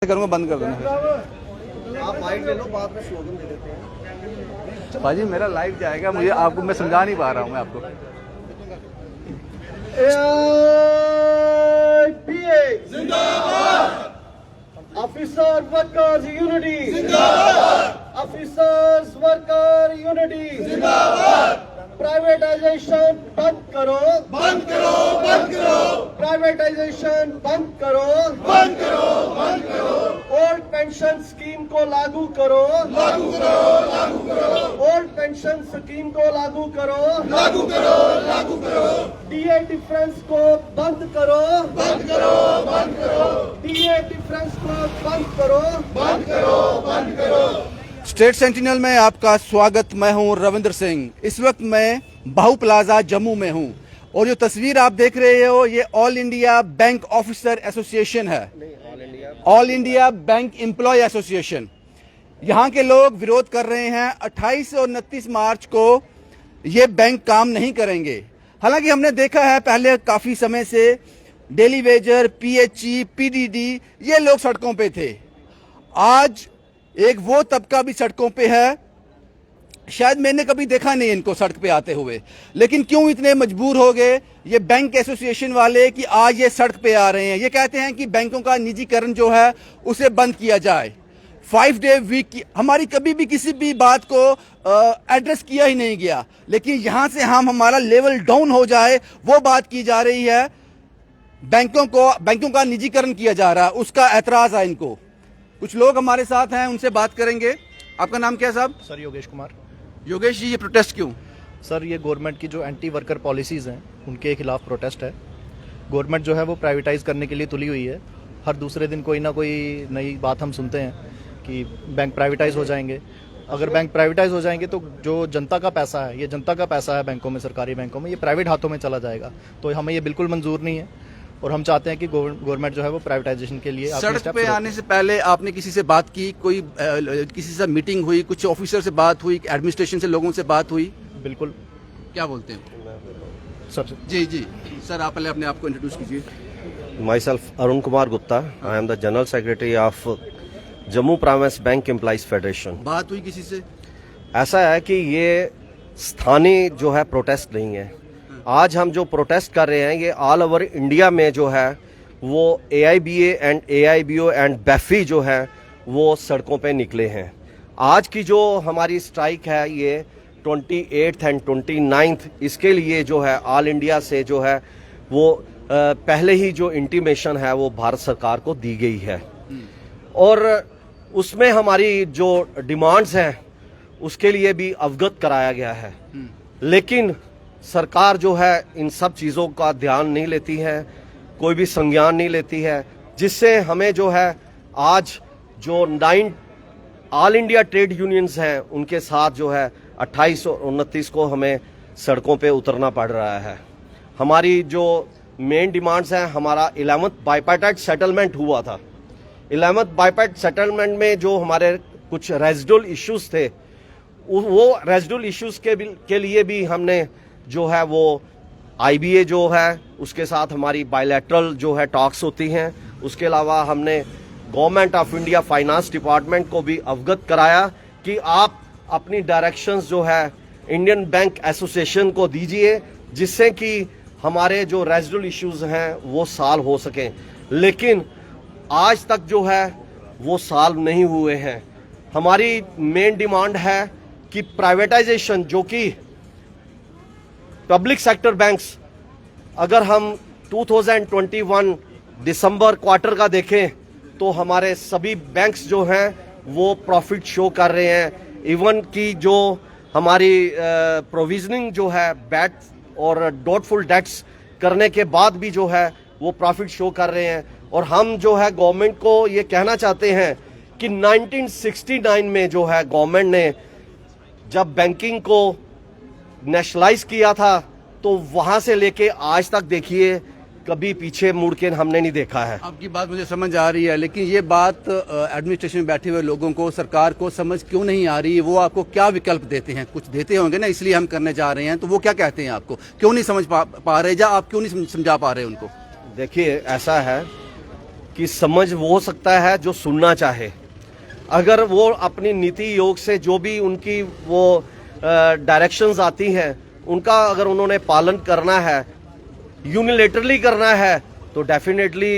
करूंगा, बंद कर देना। आप माइक ले लो, बाद में स्लोगन दे देते हैं। भाजी मेरा लाइव जाएगा, मुझे आपको मैं समझा नहीं पा रहा हूँ मैं आपको। ऑफिसर वर्कर्स यूनिटी जिंदाबाद। ऑफिसर्स वर्कर यूनिटी जिंदाबाद। प्राइवेटाइजेशन बंद करो, बंद करो, बंद करो। प्राइवेटाइजेशन बंद करो, बंद करो, बंद करो। ओल्ड पेंशन स्कीम को लागू करो, लागू करो, लागू करो। ओल्ड पेंशन स्कीम को लागू करो, लागू करो, लागू करो। डीए डिफरेंस को बंद करो, बंद करो, बंद करो। डीए डिफरेंस को बंद करो, बंद करो, बंद करो। स्टेट सेंटिनल में आपका स्वागत। मैं हूं रविंद्र सिंह। इस वक्त मैं बाहू प्लाजा जम्मू में हूं और जो तस्वीर आप देख रहे हो ये all India bank officer association है, all India bank employ association. यहां के लोग विरोध कर रहे हैं 28 और 29 मार्च को ये बैंक काम नहीं करेंगे। हालांकि हमने देखा है पहले काफी समय से डेली वेजर, पीएचई, पीडीडी ये लोग सड़कों पे थे। आज एक वो तबका भी सड़कों पे है, शायद मैंने कभी देखा नहीं इनको सड़क पे आते हुए, लेकिन क्यों इतने मजबूर हो गए ये बैंक एसोसिएशन वाले कि आज ये सड़क पे आ रहे हैं। ये कहते हैं कि बैंकों का निजीकरण जो है उसे बंद किया जाए। 5 डे वीक की हमारी कभी भी किसी भी बात को एड्रेस किया ही नहीं गया, लेकिन यहां से हमारा लेवल डाउन हो जाए वो बात की जा रही है। बैंकों का निजीकरण किया जा रहा है, उसका ऐतराज है इनको। कुछ लोग हमारे साथ हैं, उनसे बात करेंगे। आपका नाम क्या है साहब? सर योगेश कुमार। योगेश जी, ये प्रोटेस्ट क्यों? सर ये गवर्नमेंट की जो एंटी वर्कर पॉलिसीज़ हैं उनके खिलाफ प्रोटेस्ट है। गवर्नमेंट जो है वो प्राइवेटाइज करने के लिए तुली हुई है। हर दूसरे दिन कोई ना कोई नई बात हम सुनते हैं कि बैंक प्राइवेटाइज हो जाएंगे। अगर बैंक प्राइवेटाइज हो जाएंगे तो जो जनता का पैसा है, ये जनता का पैसा है बैंकों में, सरकारी बैंकों में, ये प्राइवेट हाथों में चला जाएगा। तो हमें ये बिल्कुल मंजूर नहीं है और हम चाहते हैं कि गवर्नमेंट जो है वो प्राइवेटाइजेशन के लिए सड़क पे आने से पहले आपने किसी से बात की? कोई किसी से मीटिंग हुई? कुछ ऑफिसर से बात हुई? एडमिनिस्ट्रेशन से लोगों से बात हुई? बिल्कुल। क्या बोलते हैं सर? जी जी सर, आप पहले अपने आप को इंट्रोड्यूस कीजिए। Myself Arun Kumar Gupta, I am the general secretary of Jammu province bank employees federation. बात हुई किसी से? ऐसा है कि ये स्थानीय जो है प्रोटेस्ट नहीं है। आज हम जो प्रोटेस्ट कर रहे हैं ये ऑल ओवर इंडिया में जो है वो AIBA and AIBO and BEFI जो है वो सड़कों पे निकले हैं। आज की जो हमारी स्ट्राइक है ये 28 एंड 29, इसके लिए जो है ऑल इंडिया से जो है वो पहले ही जो इंटीमेशन है वो भारत सरकार को दी गई है और उसमें हमारी जो डिमांड्स हैं उसके लिए भी अवगत कराया गया है। लेकिन सरकार जो है इन सब चीज़ों का ध्यान नहीं लेती है, कोई भी संज्ञान नहीं लेती है, जिससे हमें जो है आज जो 9 ऑल इंडिया ट्रेड यूनियंस हैं उनके साथ जो है 28 और 29 को हमें सड़कों पे उतरना पड़ रहा है। हमारी जो मेन डिमांड्स हैं, हमारा 11th बाइपार्टाइट सेटलमेंट हुआ था। 11th बाइपार्टाइट सेटलमेंट में जो हमारे कुछ रेजिडुअल इश्यूज थे, वो रेजिडुअल इश्यूज के लिए भी हमने जो है वो IBA जो है उसके साथ हमारी बायलैटरल जो है टॉक्स होती हैं। उसके अलावा हमने government of India finance department को भी अवगत कराया कि आप अपनी डायरेक्शंस जो है इंडियन बैंक एसोसिएशन को दीजिए, जिससे कि हमारे जो रेजिडुअल इश्यूज हैं वो सॉल्व हो सकें। लेकिन आज तक जो है वो सॉल्व नहीं हुए हैं। हमारी मेन डिमांड है कि प्राइवेटाइजेशन, जो कि पब्लिक सेक्टर बैंक्स, अगर हम 2021 दिसंबर क्वार्टर का देखें तो हमारे सभी बैंक्स जो हैं वो प्रॉफिट शो कर रहे हैं। इवन की जो हमारी प्रोविजनिंग जो है बैड और डाउटफुल डेट्स करने के बाद भी जो है वो प्रॉफिट शो कर रहे हैं। और हम जो है गवर्नमेंट को ये कहना चाहते हैं कि 1969 में जो है गवर्नमेंट ने जब बैंकिंग को नेशनलाइज किया था तो वहां से लेके आज तक देखिए कभी पीछे मुड़ के हमने नहीं देखा है। आपकी बात मुझे समझ आ रही है, लेकिन ये बात एडमिनिस्ट्रेशन में बैठे हुए लोगों को, सरकार को समझ क्यों नहीं आ रही? वो आपको क्या विकल्प देते हैं? कुछ देते होंगे ना, इसलिए हम करने जा रहे हैं। तो वो क्या कहते हैं आपको? क्यों नहीं समझ पा रहे, या आप क्यों नहीं समझा पा रहे उनको? देखिए ऐसा है कि समझ वो हो सकता है जो सुनना चाहे। अगर वो अपनी नीति योग से जो भी उनकी वो डायरेक्शंस आती हैं उनका अगर उन्होंने पालन करना है, यूनिलेटरली करना है, तो डेफिनेटली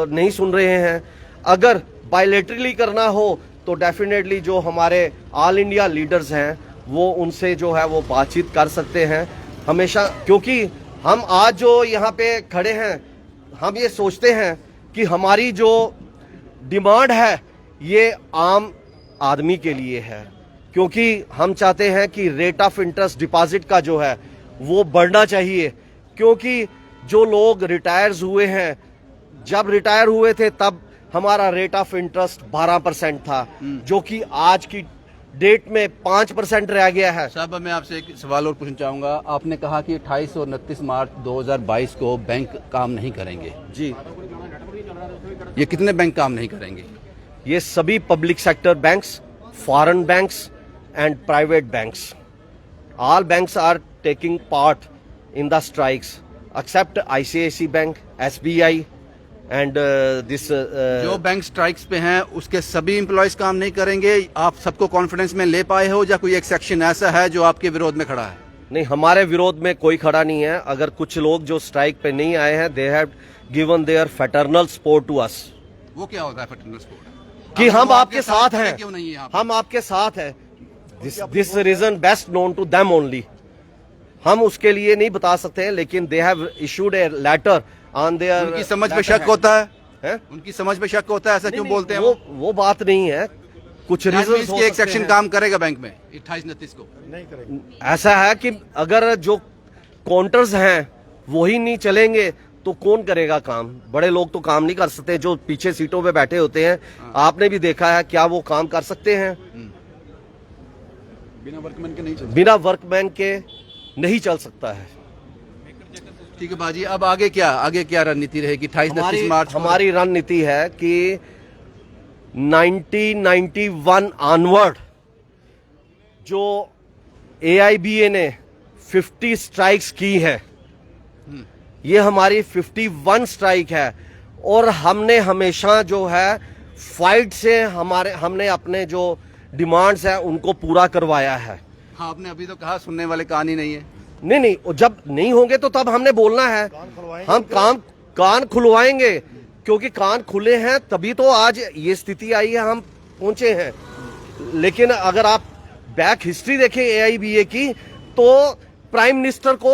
नहीं सुन रहे हैं। अगर बायलेटरली करना हो तो डेफिनेटली जो हमारे ऑल इंडिया लीडर्स हैं वो उनसे जो है वो बातचीत कर सकते हैं हमेशा। क्योंकि हम आज जो यहाँ पे खड़े हैं, हम ये सोचते हैं कि हमारी जो डिमांड है ये आम आदमी के लिए है, क्योंकि हम चाहते हैं कि रेट ऑफ इंटरेस्ट डिपॉजिट का जो है वो बढ़ना चाहिए। क्योंकि जो लोग रिटायर्स हुए हैं, जब रिटायर हुए थे तब हमारा रेट ऑफ इंटरेस्ट 12% था, जो कि आज की डेट में 5% रह गया है। साहब, मैं आपसे एक सवाल और पूछना चाहूंगा। आपने कहा कि 28 और 29 मार्च 2022 को बैंक काम नहीं करेंगे। जी, ये कितने बैंक काम नहीं करेंगे? ये सभी public sector banks, foreign banks and private banks, all banks are taking part in the strikes except ICICI bank, SBI and this जो बैंक स्ट्राइक्स पे हैं उसके सभी एम्प्लॉयज काम नहीं करेंगे। आप सबको कॉन्फिडेंस में ले पाए हो या कोई एक सेक्शन ऐसा है जो आपके विरोध में खड़ा है? नहीं, हमारे विरोध में कोई खड़ा नहीं है। अगर कुछ लोग जो स्ट्राइक पे नहीं आए हैं, they have given their fraternal support to us. वो क्या होता है फैटर्नल सपोर्ट? कि हम आपके साथ हैं, क्यों नहीं है आप? हम आपके साथ हैं। This region best known to them only. हम उसके लिए नहीं बता सकते हैं, लेकिन they have issued a letter on there. उनकी समझ पे शक होता है? उनकी समझ पे शक होता है, ऐसा क्यों बोलते हैं? वो बात नहीं है, कुछ रीजन। एक सेक्शन काम करेगा बैंक में 28-29 को? नहीं करेंगे। ऐसा है कि अगर जो काउंटर्स हैं वही नहीं चलेंगे तो कौन करेगा काम? बड़े लोग तो काम नहीं कर सकते, जो पीछे सीटों पे बैठे होते हैं। आपने भी देखा है, क्या वो काम कर सकते हैं? बिना वर्कमैन के नहीं चलता। बिना वर्कमैन के नहीं चल सकता है। ठीक है बाजी, अब आगे क्या रणनीति रहेगी? 28-29 मार्च हमारी रणनीति है कि 1991 ऑनवर्ड जो AIBA ने 50 स्ट्राइक्स की है, ये हमारी 51 स्ट्राइक है। और हमने हमेशा जो है फाइट से हमने अपने जो डिमांड्स हैं उनको पूरा करवाया है। हाँ, आपने अभी तो कहा सुनने वाले कहानी नहीं है। नहीं, जब नहीं होंगे तो तब हमने बोलना है। हम कान खुलवाएंगे, क्योंकि कान खुले हैं तभी तो आज ये स्थिति आई है, हम पहुंचे हैं। लेकिन अगर आप बैक हिस्ट्री देखें AIBA की, तो प्राइम मिनिस्टर को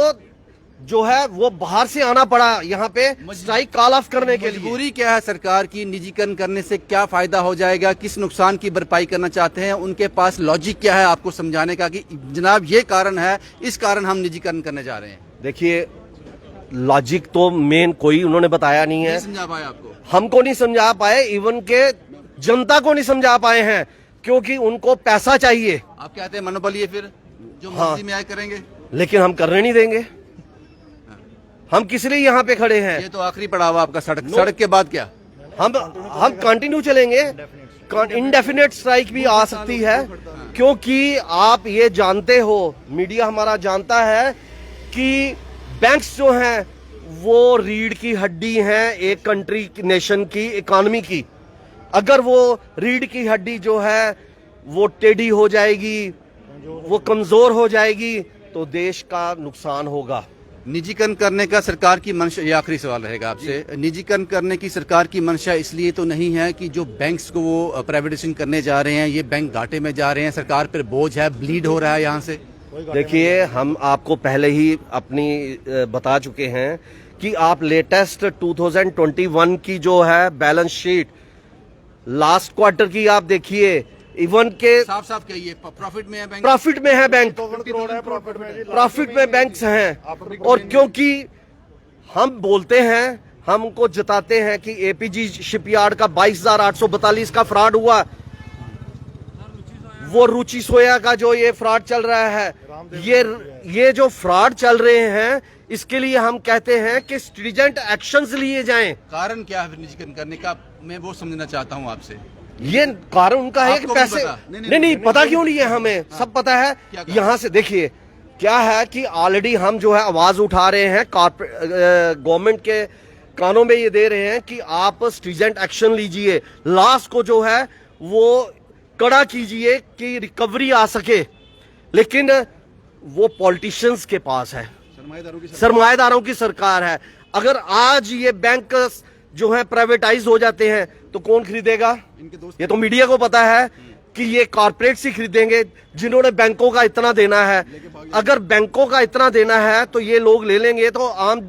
जो है वो बाहर से आना पड़ा यहाँ पे स्ट्राइक कॉल ऑफ करने के लिए। मजबूरी क्या है सरकार की? निजीकरण करने से क्या फायदा हो जाएगा? किस नुकसान की भरपाई करना चाहते हैं? उनके पास लॉजिक क्या है आपको समझाने का कि जनाब ये कारण है, इस कारण हम निजीकरण करने जा रहे हैं? देखिए, लॉजिक तो मेन कोई उन्होंने बताया नहीं है। समझा पाए आपको? हमको नहीं समझा पाए, इवन के जनता को नहीं समझा पाए हैं, क्योंकि उनको पैसा चाहिए। आप कहते हैं मनोबल ये फिर जो मर्जी में आए करेंगे, लेकिन हम करने नहीं देंगे। हम किस लिए यहाँ पे खड़े हैं? ये तो आखिरी पड़ाव आपका। सड़क के बाद क्या? हम कंटिन्यू चलेंगे। इंडेफिनेट स्ट्राइक भी आ सकती है, क्योंकि आप ये जानते हो, मीडिया हमारा जानता है कि बैंक्स जो हैं वो रीढ़ की हड्डी हैं एक कंट्री, नेशन की इकोनॉमी की। अगर वो रीढ़ की हड्डी जो है वो टेढ़ी हो जाएगी, वो कमजोर हो जाएगी, तो देश का नुकसान होगा। निजीकरण करने का सरकार की मंशा, ये आखिरी सवाल रहेगा आपसे, निजीकरण करने की सरकार की मंशा इसलिए तो नहीं है कि जो बैंक्स को वो प्राइवेटाइजेशन करने जा रहे हैं, ये बैंक घाटे में जा रहे हैं, सरकार पर बोझ है, ब्लीड हो रहा है यहाँ से? देखिए, हम आपको पहले ही अपनी बता चुके हैं कि आप लेटेस्ट 2021 की जो है बैलेंस शीट लास्ट क्वार्टर की आप देखिए, इवन के साफ कहिए, प्रॉफिट में है बैंक? प्रॉफिट में है बैंक, प्रॉफिट में बैंक्स हैं। और क्योंकि हम बोलते हैं, हमको जताते हैं कि APG शिपयार्ड का 22,842 का फ्रॉड हुआ, वो रुचि सोया का जो ये फ्रॉड चल रहा है, ये जो फ्रॉड चल रहे हैं, इसके लिए हम कहते हैं कि स्ट्रिजेंट एक्शंस लिए जाएं। कारण क्या है निजीकरण करने का? मैं वो समझना चाहता हूँ आपसे। ये कारण उनका है कि पैसे नहीं पता क्यों नहीं है हमें? सब पता है। यहाँ से देखिए क्या है कि ऑलरेडी हम जो है आवाज उठा रहे हैं गवर्नमेंट के कानों में ये दे रहे हैं कि आप स्ट्रिजेंट एक्शन लीजिए, लॉस को जो है वो कड़ा कीजिए कि रिकवरी आ सके, लेकिन वो पॉलिटिशियंस के पास है, सरमाएदारों की सरकार है। अगर आज ये बैंक जो है प्राइवेटाइज हो जाते हैं तो कौन खरीदेगा? ये तो मीडिया को पता है कि ये कॉर्पोरेट्स ही खरीदेंगे जिन्होंने बैंकों का इतना देना है। अगर बैंकों का इतना देना है तो ये लोग ले लेंगे, तो आम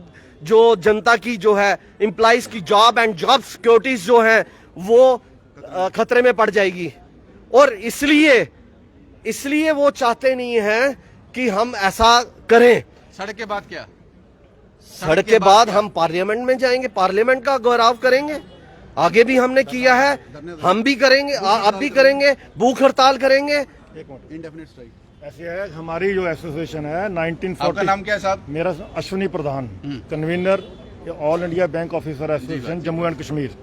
जो जनता की जो है एम्प्लॉइज की जॉब एंड जॉब सिक्योरिटीज जो है वो खतरे में पड़ जाएगी। और इसलिए वो चाहते नहीं हैं कि हम ऐसा करें। सड़क के बाद क्या? सड़क के बाद हम पार्लियामेंट में जाएंगे, पार्लियामेंट का गौरव करेंगे। आगे भी हमने किया है, हम भी करेंगे, अब भी करेंगे, भूख हड़ताल करेंगे। इंडेफिनिट स्ट्राइक ऐसे है, हमारी जो एसोसिएशन है 1940। आपका नाम क्या है साहब? मेरा Ashwini Pradhan, convener all India bank officer association Jammu and Kashmir.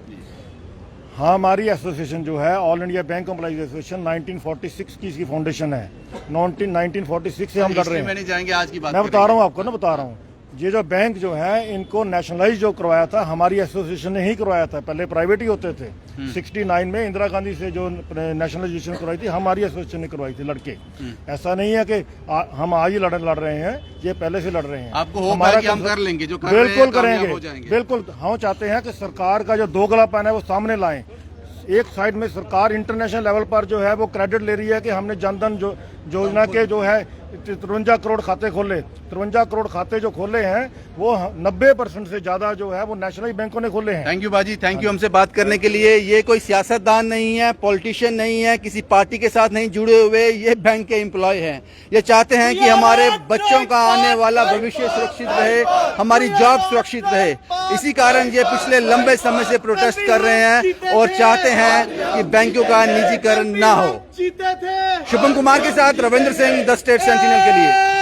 हाँ, हमारी एसोसिएशन जो है all India bank employees association 1946 की इसकी फाउंडेशन है। 1946 से हम लड़ रहे हैं। नहीं जाएंगे, आज की बात मैं बता रहा हूँ आपको, बता रहा हूँ। ये जो बैंक जो है इनको नेशनलाइज जो करवाया था हमारी एसोसिएशन ने ही करवाया था। पहले प्राइवेट ही होते थे। 69 में इंदिरा गांधी से जो नेशनलाइजेशन करवाई थी हमारी एसोसिएशन ने करवाई थी लड़के। ऐसा नहीं है कि हम आज ही लड़ रहे हैं, ये पहले से लड़ रहे हैं। आपको होप है कि हम कर लेंगे, जो कर रहे हैं, बिल्कुल कामयाब हो करेंगे, जाएंगे। बिल्कुल। हम चाहते हैं कि सरकार का जो दोगलापन है वो सामने लाएं। एक साइड में सरकार इंटरनेशनल लेवल पर जो है वो क्रेडिट ले रही है कि हमने जनधन योजना के जो है 53 करोड़ खाते खोले। 53 करोड़ खाते जो खोले हैं वो 90% से ज्यादा जो है वो नेशनल बैंकों ने खोले हैं। थैंक यू बाजी, थैंक यू हमसे बात करने के लिए। ये कोई सियासतदान नहीं है, पॉलिटिशियन नहीं है, किसी पार्टी के साथ नहीं जुड़े हुए, ये बैंक के एम्प्लॉय हैं। ये चाहते हैं कि हमारे बच्चों का आने वाला भविष्य सुरक्षित रहे, हमारी जॉब सुरक्षित रहे। इसी कारण ये पिछले लंबे समय से प्रोटेस्ट कर रहे हैं और चाहते हैं कि बैंकों का निजीकरण ना हो। शुभम कुमार के साथ Ravindra Singh, the state sentinel के लिए।